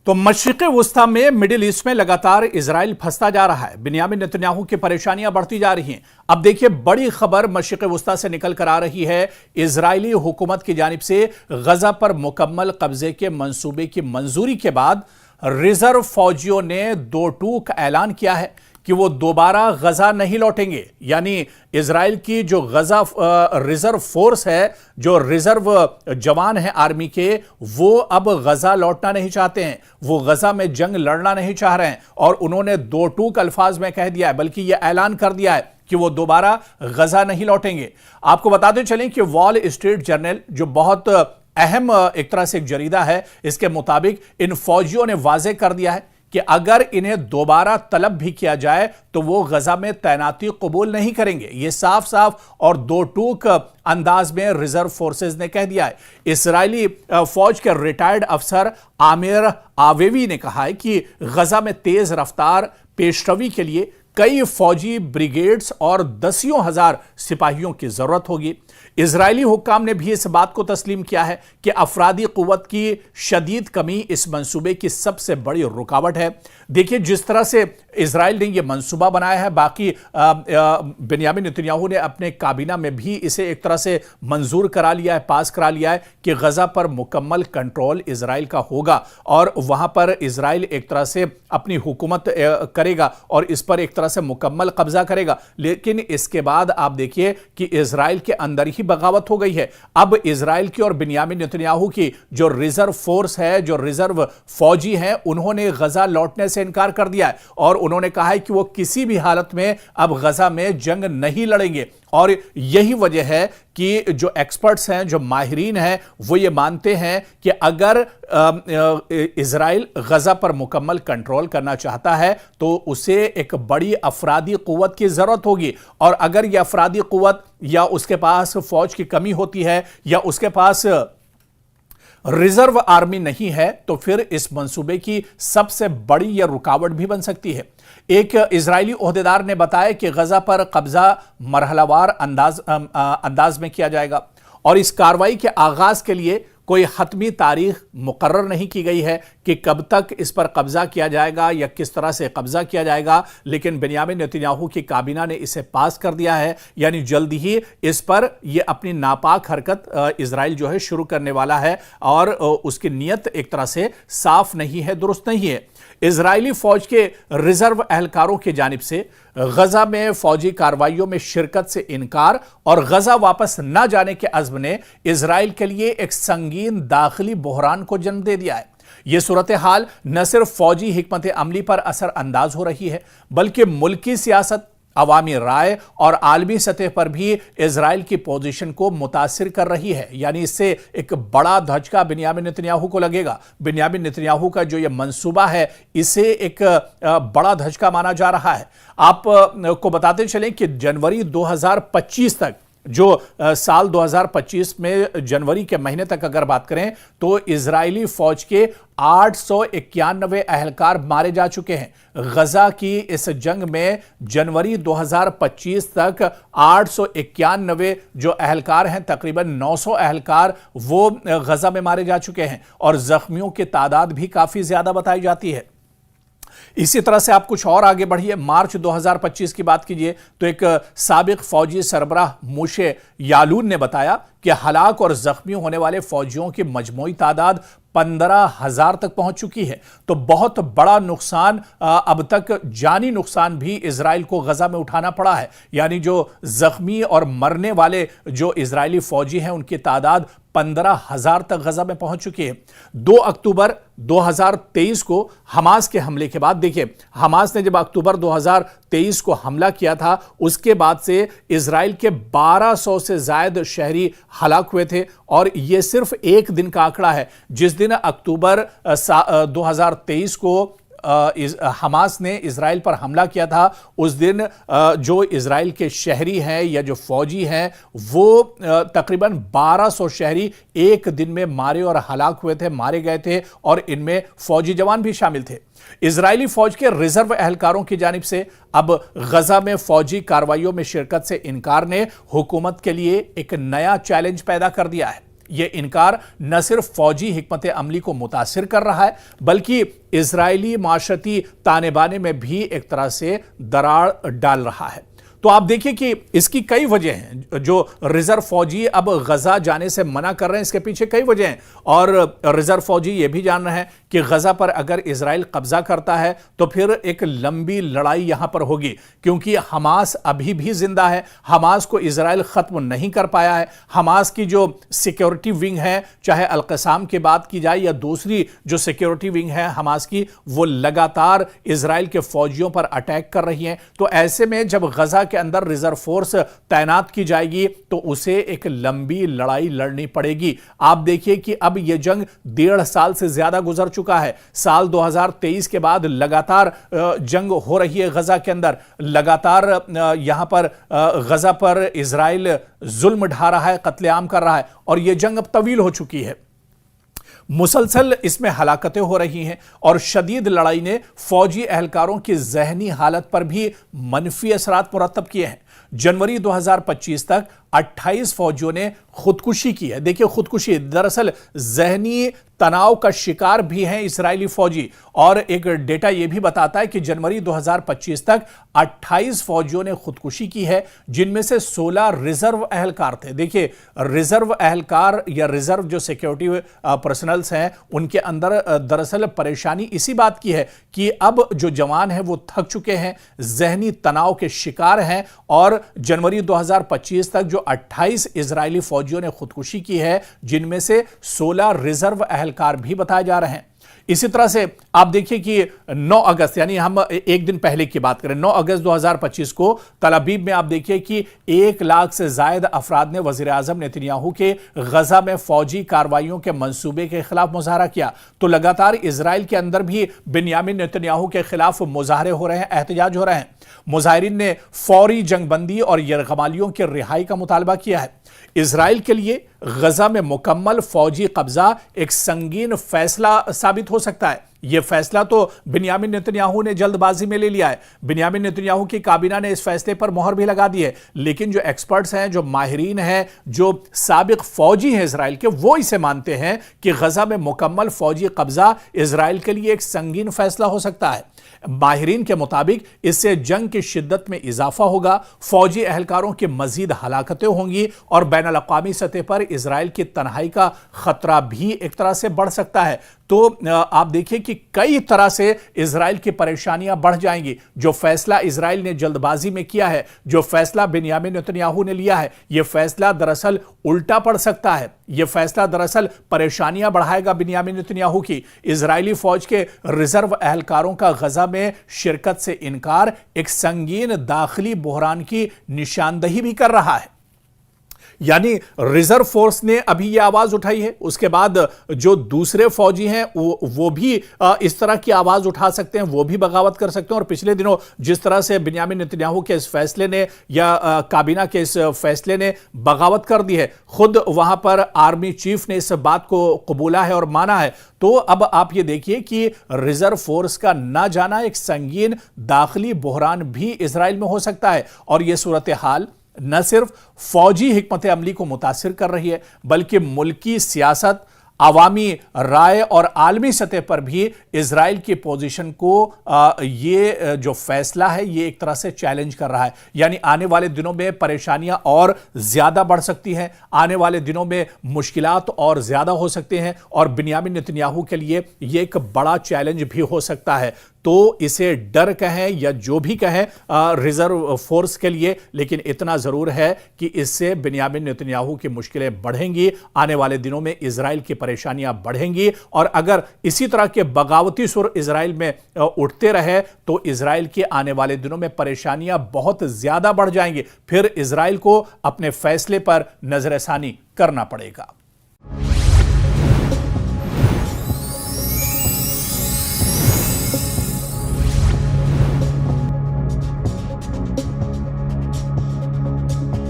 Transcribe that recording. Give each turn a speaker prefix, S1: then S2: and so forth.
S1: तो मशरिक़ वुस्ता में middle east में लगातार इजराइल फंसता जा रहा है। बिन्यामिन नेतन्याहू की परेशानियां बढ़ती जा रही हैं। अब देखिए, बड़ी खबर मशरिक़ वुस्ता से निकल कर आ रही है। इजरायली हुकूमत की जानिब से गजा पर मुकम्मल कब्जे के मंसूबे की मंजूरी के बाद रिजर्व फौजियों ने दो टूक ऐलान किया है कि वो दोबारा गजा नहीं लौटेंगे। यानी इजराइल की जो गजा रिजर्व फोर्स है, जो रिजर्व जवान हैं आर्मी के, वो अब गजा लौटना नहीं चाहते हैं। वो गजा में जंग लड़ना नहीं चाह रहे हैं और उन्होंने दो टूक अल्फाज में कह दिया है, बल्कि यह ऐलान कर दिया है कि वो दोबारा गजा नहीं लौटेंगे। आपको बताते चलें कि वॉल स्ट्रीट जर्नल, जो बहुत अहम एक तरह से एक जरीदा है, इसके मुताबिक इन फौजियों ने वाजे कर दिया है कि अगर इन्हें दोबारा तलब भी किया जाए तो वो गजा में तैनाती कबूल नहीं करेंगे। ये साफ साफ और दो टूक अंदाज में रिजर्व फोर्सेस ने कह दिया है। इजरायली फौज के रिटायर्ड अफसर आमिर आवेवी ने कहा है कि गजा में तेज रफ्तार पेशरवी के लिए कई फौजी ब्रिगेड्स और दसियों हजार सिपाहियों की जरूरत होगी। इजरायली हुक्काम ने भी इस बात को तस्लीम किया है कि अफरादी कुव्वत की शदीद कमी इस मंसूबे की सबसे बड़ी रुकावट है। देखिए, जिस तरह से इजराइल ने यह मंसूबा बनाया है, बाकी बिन्यामिन नेतन्याहू ने अपने काबीना में भी इसे एक तरह से मंजूर करा लिया है, पास करा लिया है कि गजा पर मुकम्मल कंट्रोल इजराइल का होगा और वहां पर इजराइल एक तरह से अपनी हुकूमत करेगा और इस पर एक तरह से मुकम्मल कब्जा करेगा। लेकिन इसके बाद आप देखिए कि इजराइल के अंदर ही बगावत हो गई है। अब इजराइल की और बिन्यामिन नेतन्याहू की जो रिजर्व फोर्स है, जो रिजर्व फौजी हैं, उन्होंने गजा लौटने से इनकार कर दिया है और उन्होंने कहा है कि वो किसी भी हालत में अब गजा में जंग नहीं लड़ेंगे। और यही वजह है कि जो एक्सपर्ट्स हैं, जो माहिरीन हैं, वो ये मानते हैं कि अगर इजराइल गजा पर मुकम्मल कंट्रोल करना चाहता है तो उसे एक बड़ी अफरादी कुव्वत की जरूरत होगी। और अगर यह अफरादी कुव्वत या उसके पास फौज की कमी होती है या उसके पास रिजर्व आर्मी नहीं है तो फिर इस मंसूबे की सबसे बड़ी यह रुकावट भी बन सकती है। एक इजरायली ओहदेदार ने बताया कि गजा पर कब्जा मरहलावार अंदाज में किया जाएगा और इस कार्रवाई के आगाज के लिए कोई हतमी तारीख मुकर्रर नहीं की गई है कि कब तक इस पर कब्जा किया जाएगा या किस तरह से कब्जा किया जाएगा। लेकिन बिन्यामिन नेतन्याहू की काबीना ने इसे पास कर दिया है, यानी जल्दी ही इस पर यह अपनी नापाक हरकत इजराइल जो है शुरू करने वाला है और उसकी नीयत एक तरह से साफ नहीं है, दुरुस्त नहीं है। इजरायली फौज के रिजर्व एहलकारों की जानिब से गजा में फौजी कार्रवाइयों में शिरकत से इनकार और गजा वापस न जाने के अज़्म ने इजराइल के लिए एक संगीन दाखिली बहरान को जन्म दे दिया है। यह सूरत हाल न सिर्फ फौजी हिकमत अमली पर असर अंदाज हो रही है, बल्कि मुल्की सियासत, अवामी राय और आलमी सतह पर भी इजराइल की पोजीशन को मुतासिर कर रही है। यानी इससे एक बड़ा धचका बिन्यामिन नेतन्याहू को लगेगा। बिन्यामिन नेतन्याहू का जो ये मंसूबा है, इसे एक बड़ा धचका माना जा रहा है। आप को बताते चलें कि जनवरी 2025 तक, जो साल 2025 में जनवरी के महीने तक अगर बात करें तो इजरायली फौज के 891 अहलकार मारे जा चुके हैं। गजा की इस जंग में जनवरी 2025 तक 891 जो अहलकार हैं, तकरीबन 900 अहलकार वो गजा में मारे जा चुके हैं और जख्मियों की तादाद भी काफी ज्यादा बताई जाती है। इसी तरह से आप कुछ और आगे बढ़िए, मार्च 2025 की बात कीजिए तो एक साबिक फौजी सरबराह मोशे यालून ने बताया कि हलाक और जख्मी होने वाले फौजियों की मजमूई तादाद 15,000 तक पहुंच चुकी है। तो बहुत बड़ा नुकसान, अब तक जानी नुकसान भी इजराइल को गजा में उठाना पड़ा है। यानी जो जख्मी और मरने वाले जो इजरायली फौजी हैं, उनकी तादाद 15,000 तक गजा में पहुंच चुकी है। 2 अक्टूबर 2023 को हमास के हमले के बाद, देखिए, हमास ने जब अक्टूबर 2023 को हमला किया था, उसके बाद से इजराइल के 1200 से ज्यादा शहरी हलाक हुए थे और यह सिर्फ एक दिन का आंकड़ा है। जिस दिन अक्टूबर 2023 को हमास ने इजराइल पर हमला किया था, उस दिन जो इजराइल के शहरी हैं या जो फौजी हैं, वो तकरीबन 1200 शहरी एक दिन में मारे और हलाक हुए थे, मारे गए थे और इनमें फौजी जवान भी शामिल थे। इजरायली फौज के रिजर्व एहलकारों की जानिब से अब गजा में फौजी कार्रवाइयों में शिरकत से इनकार ने हुकूमत के लिए एक नया चैलेंज पैदा कर दिया है। یہ انکار نہ صرف فوجی حکمت عملی کو متاثر کر رہا ہے بلکہ اسرائیلی معاشرتی تانے بانے میں بھی ایک طرح سے دراڑ ڈال رہا ہے۔ تو آپ دیکھیں کہ اس کی کئی وجہ ہیں، جو ریزرو فوجی اب غزہ جانے سے منع کر رہے ہیں، اس کے پیچھے کئی وجہ ہیں، اور ریزرو فوجی یہ بھی جان رہے ہیں کہ غزہ پر اگر اسرائیل قبضہ کرتا ہے تو پھر ایک لمبی لڑائی یہاں پر ہوگی، کیونکہ حماس ابھی بھی زندہ ہے، حماس کو اسرائیل ختم نہیں کر پایا ہے۔ حماس کی جو سیکیورٹی ونگ ہے، چاہے القسام کی بات کی جائے یا دوسری جو سیکیورٹی ونگ ہے حماس کی، وہ لگاتار اسرائیل کے فوجیوں پر اٹیک کر رہی ہیں۔ تو ایسے میں جب غزہ کے اندر ریزرو فورس تعینات کی جائے گی تو اسے ایک لمبی لڑائی لڑنی پڑے گی۔ آپ دیکھیے کہ اب یہ جنگ 1.5 سال سے زیادہ گزر چکا ہے۔ سال 2023 کے بعد لگاتار جنگ ہو رہی ہے غزہ کے اندر، لگاتار یہاں پر غزہ پر اسرائیل ظلم ڈھا رہا ہے، قتل عام کر رہا ہے، اور یہ جنگ اب طویل ہو چکی ہے۔ مسلسل اس میں ہلاکتیں ہو رہی ہیں اور شدید لڑائی نے فوجی اہلکاروں کی ذہنی حالت پر بھی منفی اثرات مرتب کیے ہیں۔ جنوری 2025 تک 28 فوجیوں نے خودکشی کی ہے۔ دیکھیں خودکشی دراصل ذہنی تناؤ کا شکار بھی ہیں اسرائیلی فوجی، اور ایک ڈیٹا یہ بھی بتاتا ہے کہ جنوری 2025 تک 28 فوجیوں نے خودکشی کی ہے، جن میں سے 16 ریزرو اہلکار تھے۔ دیکھیں ریزرو اہلکار یا ریزرو جو سیکیورٹی پرسنلز ہیں، ان کے اندر دراصل پریشانی اسی بات کی ہے کہ اب جو جوان ہیں وہ تھک چکے ہیں، ذہنی تناؤ کے شکار ہیں، اور جنوری 2025 تک جو 28 اسرائیلی فوجیوں نے خودکشی کی ہے، جن میں سے 16 ریزرو اہلکار بھی بتائے جا رہے ہیں۔ اسی طرح سے آپ دیکھیں کہ 9 اگست یعنی ہم ایک دن پہلے کی بات کریں، 9 اگست 2025 کو تل ابیب میں آپ دیکھیں کہ 1 لاکھ سے زائد افراد نے وزیر اعظم نیتنیاہو کے غزہ میں فوجی کارروائیوں کے منصوبے کے خلاف مظاہرہ کیا۔ تو لگاتار اسرائیل کے اندر بھی بنیامین نیتنیاہو کے خلاف مظاہرے ہو رہے ہیں، احتجاج ہو رہے ہیں۔ مظاہرین نے فوری جنگ بندی اور یرغمالیوں کے رہائی کا مطالبہ کیا ہے۔ اسرائیل کے لیے غزہ میں مکمل فوجی قبضہ ایک سنگین فیصلہ ثابت ہو سکتا ہے۔ یہ فیصلہ تو بنیامین نیتنیاہو نے جلد بازی میں لے لیا ہے، بنیامین نیتنیاہو کی کابینہ نے اس فیصلے پر مہر بھی لگا دی ہے، لیکن جو ایکسپرٹس ہیں، جو ماہرین ہیں، جو سابق فوجی ہیں اسرائیل کے، وہ اسے مانتے ہیں کہ غزہ میں مکمل فوجی قبضہ اسرائیل کے لیے ایک سنگین فیصلہ ہو سکتا ہے۔ ماہرین کے مطابق اس سے جنگ کی شدت میں اضافہ ہوگا، فوجی اہلکاروں کی مزید ہلاکتیں ہوں گی، اور بین الاقوامی سطح پر اسرائیل کی تنہائی کا خطرہ بھی ایک طرح سے بڑھ سکتا ہے۔ تو آپ دیکھیں کہ کئی طرح سے اسرائیل کی پریشانیاں بڑھ جائیں گی۔ جو فیصلہ اسرائیل نے جلد بازی میں کیا ہے، جو فیصلہ بنیامین نیتنیاہو نے لیا ہے، یہ فیصلہ دراصل الٹا پڑ سکتا ہے۔ یہ فیصلہ دراصل پریشانیاں بڑھائے گا بنیامین نیتنیاہو کی۔ اسرائیلی فوج کے ریزرو اہلکاروں کا غزہ میں شرکت سے انکار ایک سنگین داخلی بحران کی نشاندہی بھی کر رہا ہے۔ یعنی ریزرو فورس نے ابھی یہ آواز اٹھائی ہے، اس کے بعد جو دوسرے فوجی ہیں وہ بھی اس طرح کی آواز اٹھا سکتے ہیں، وہ بھی بغاوت کر سکتے ہیں۔ اور پچھلے دنوں جس طرح سے بنیامین نیتنیاہو کے اس فیصلے نے یا کابینہ کے اس فیصلے نے بغاوت کر دی ہے، خود وہاں پر آرمی چیف نے اس بات کو قبولا ہے اور مانا ہے۔ تو اب آپ یہ دیکھیے کہ ریزرو فورس کا نہ جانا ایک سنگین داخلی بحران بھی اسرائیل میں ہو سکتا ہے، اور یہ صورتحال نہ صرف فوجی حکمت عملی کو متاثر کر رہی ہے بلکہ ملکی سیاست، عوامی رائے اور عالمی سطح پر بھی اسرائیل کی پوزیشن کو یہ جو فیصلہ ہے یہ ایک طرح سے چیلنج کر رہا ہے۔ یعنی آنے والے دنوں میں پریشانیاں اور زیادہ بڑھ سکتی ہیں، آنے والے دنوں میں مشکلات اور زیادہ ہو سکتے ہیں، اور بنیامین نیتنیاہو کے لیے یہ ایک بڑا چیلنج بھی ہو سکتا ہے۔ تو اسے ڈر کہیں یا جو بھی کہیں ریزرو فورس کے لیے، لیکن اتنا ضرور ہے کہ اس سے بنیامین نیتنیاہو کی مشکلیں بڑھیں گی، آنے والے دنوں میں اسرائیل کی پریشانیاں بڑھیں گی، اور اگر اسی طرح کے بغاوتی سر اسرائیل میں اٹھتے رہے تو اسرائیل کے آنے والے دنوں میں پریشانیاں بہت زیادہ بڑھ جائیں گی۔ پھر اسرائیل کو اپنے فیصلے پر نظر ثانی کرنا پڑے گا۔